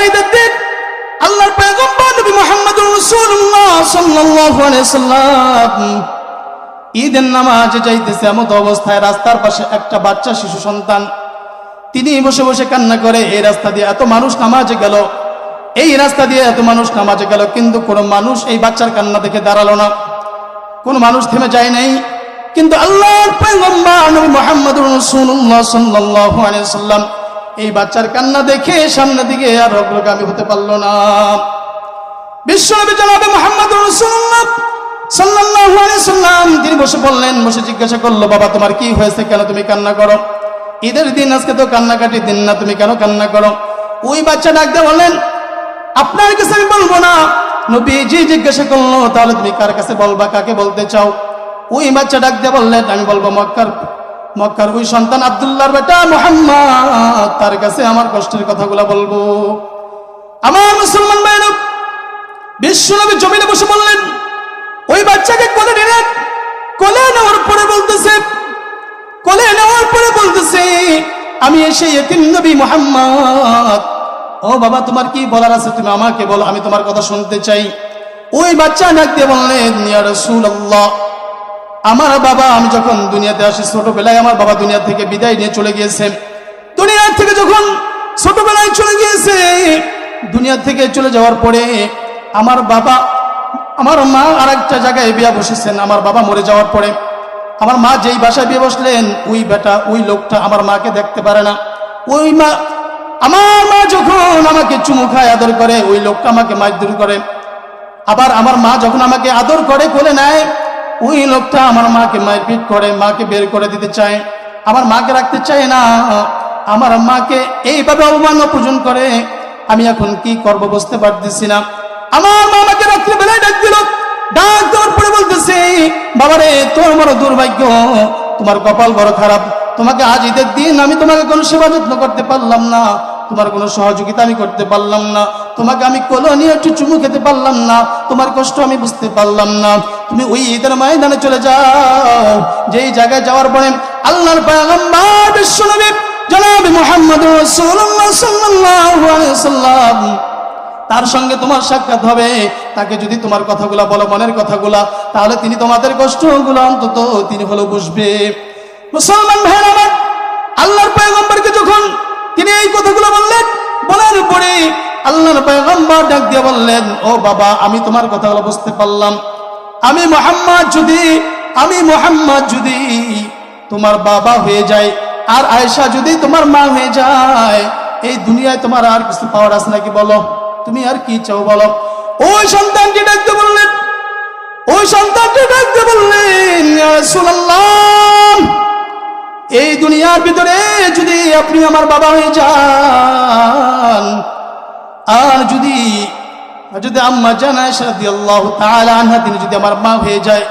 ঈদের দিন আল্লাহর পয়গম্বর নবী মুহাম্মদুর রাসূলুল্লাহ সাল্লাল্লাহু আলাইহি সাল্লাম ঈদের নামাজে যাইতেছে, এমন অবস্থায় রাস্তার পাশে একটা বাচ্চা শিশু সন্তান, তিনি বসে বসে কান্না করে। এই রাস্তা দিয়ে এত মানুষ নামাজে গেল, এই রাস্তা দিয়ে এত মানুষ নামাজে গেল, কিন্তু কোনো মানুষ এই বাচ্চার কান্না দেখে দাঁড়ালো না, কোনো মানুষ থেমে যায় নাই। কিন্তু আল্লাহর পয়গম্বর নবী মুহাম্মদুর রাসূলুল্লাহ সাল্লাল্লাহু আলাইহি সাল্লাম এই বাচ্চার কান্না দেখে সামনের দিকে আর অগ্রগামী হতে পারলো না। বিশ্বনবী জনাবে মুহাম্মদুর রাসূলুল্লাহ সাল্লাল্লাহু আলাইহি সাল্লাম তিনি বসে বললেন, বসে জিজ্ঞাসা করলো, বাবা তোমার কি হয়েছে, কেন তুমি কান্না করো? ঈদের দিন, আজকে তো কান্নাকাটির দিন না, তুমি কেন কান্না করো? ওই বাচ্চা ডাক দিয়ে বললেন, আপনার কাছে আমি বলবো না। নবীজি জিজ্ঞাসা করলো, তাহলে তুমি কার কাছে বলবা, কাকে বলতে চাও? ওই বাচ্চা ডাক দিয়ে বললেন, আমি বলবো মক্কার ওই সন্তান আব্দুল্লাহর বেটা মুহাম্মদ, তার কাছে আমার কষ্টের কথাগুলো বলবো। আমার মুসলমান ভাইরা, বিশ্বনবী জমিনে বসে বললেন, ওই বাচ্চাকে কোলে নিলেন, কোলে নেওয়ার পরে বলতেছে, আমি এসে ইতিম নবী মুহাম্মদ, ও বাবা তোমার কি বলার আছে তুমি আমাকে বলো, আমি তোমার কথা শুনতে চাই। ওই বাচ্চা ডাক দিয়ে বললেন, ইয়া রাসূলুল্লাহ, আমার বাবা, আমি যখন দুনিয়াতে আসি ছোটবেলায় আমার বাবা দুনিয়া থেকে বিদায় নিয়ে চলে গিয়েছে। দুনিয়া থেকে যখন ছোটবেলায় চলে গিয়েছে, দুনিয়া থেকে চলে যাওয়ার পরে আমার মা আর একটা জায়গায় বিয়ে বসেছেন। আমার বাবা মরে যাওয়ার পরে আমার মা যেই বাসায় বিয়ে বসলেন, ওই লোকটা আমার মাকে দেখতে পারে না। আমার মা যখন আমাকে চুমু খায়, আদর করে, ওই লোকটা আমাকে মারধর করে। আবার আমার মা যখন আমাকে আদর করে, কোলে নেয়, ওই লোকটা আমার মাকে মারপিট করে, মাকে বের করে দিতে চায়, আমার মাকে রাখতে চায় না, আমার মাকে এইভাবে অপমান অপমান করে। আমি এখন কি করব বুঝতে পারতেছি না। আমার মা আমাকে রাত্রিবেলায় ডাক দিল, ডাক দেওয়ার পরে বলতেছে, বাবারে তোর বড় দুর্ভাগ্য, তোমার কপাল বড় খারাপ, তোমাকে আজ ঈদের দিন আমি তোমাকে কোনো সেবা যত্ন করতে পারলাম না, তোমার কোনো সহযোগিতা আমি করতে পারলাম না, তোমাকে আমি কোলে নিয়ে একটু চুমু খেতে পারলাম না, তোমার কষ্ট আমি বুঝতে পারলাম না। তুমি ওই ঈদের ময়দানে চলে যাও, যেই জায়গায় যাওয়ার পরে আল্লাহর পয়গম্বর বিশ্বনবী জনাবে মুহাম্মদুর রাসূলুল্লাহ সাল্লাল্লাহু আলাইহি সাল্লাম তার সঙ্গে তোমার সাক্ষাৎ হবে। তাকে যদি তোমার কথাগুলা বলো, মনের কথাগুলা, তাহলে তিনি তোমাদের কষ্টগুলো অন্তত তিনি হলো বুঝবে। মুসলমান ভাইরা আমার, আল্লাহর পয়গম্বরকে যখন তিনি এই কথাগুলো বললেন, বলার পরে আল্লাহর পয়গম্বর ডাক দিয়ে বললেন, ও বাবা, আমি তোমার কথাগুলো বুঝতে পারলাম। আমি মুহাম্মদ যদি তোমার বাবা হয়ে যায়, আর আয়েশা যদি তোমার মা হয়ে যায়, এই দুনিয়ায় তোমার আর কিছু পাওয়ার আছে নাকি? বলো, তুমি আর কি চাও বলো? ওই সন্তানটি ডাকতে বললেন, ইয়া রাসূলুল্লাহ, এই দুনিয়ার ভিতরে যদি আপনি আমার বাবা হয়ে যান, আর যদি আম্মা জান আয়েশা রাদিয়াল্লাহু তাআলা আনহা তিনি যদি আমার মা হয়ে যায়,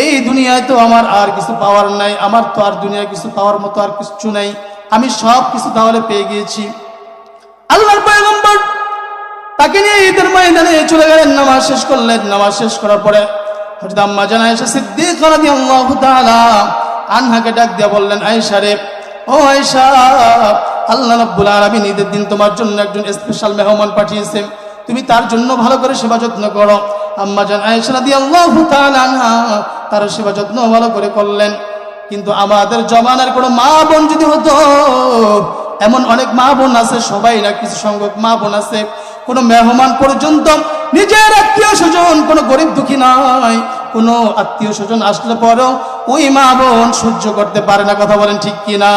এই দুনিয়ায় তো আমার আর কিছু পাওয়ার নাই, আমার তো আর দুনিয়ায় কিছু পাওয়ার মতো আর কিছু নাই, আমি সব কিছু তাহলে পেয়ে গিয়েছি। আল্লাহর পয়গম্বর তাকে নিয়ে ঈদের ময়দানে চলে গেলেন, নামাজ শেষ করলেন। নামাজ শেষ করার পরে হযরত আম্মা জান আয়েশা সিদ্দিকা রাদিয়াল্লাহু তাআলা আনহাকে ডাক দিয়ে বললেন, আয়েশা রে, ও আয়েশা, আল্লাহ রাব্বুল আলামিন ঈদের দিন তোমার জন্য একজন স্পেশাল মেহমান পাঠিয়েছেন, তুমি তার জন্য ভালো করে সেবা যত্ন করো। আম্মা জান আয়েশা রাদিয়াল্লাহু তাআলা আনহা তার সেবা যত্ন ভালো করে করলেন। কিন্তু আমাদের জমানার কোনো মা বোন যদি হতো, এমন অনেক মা বোন আছে, সবাই না, কিছু সংখ্যক মা বোন আছে, কোনো মেহমান পর্যন্ত নিজের আত্মীয় স্বজন, কোনো গরিব দুঃখী নয়, কোনো আত্মীয় স্বজন আসলে পরেও ওই মা বোন সহ্য করতে পারে না। কথা বলেন ঠিক কিনা?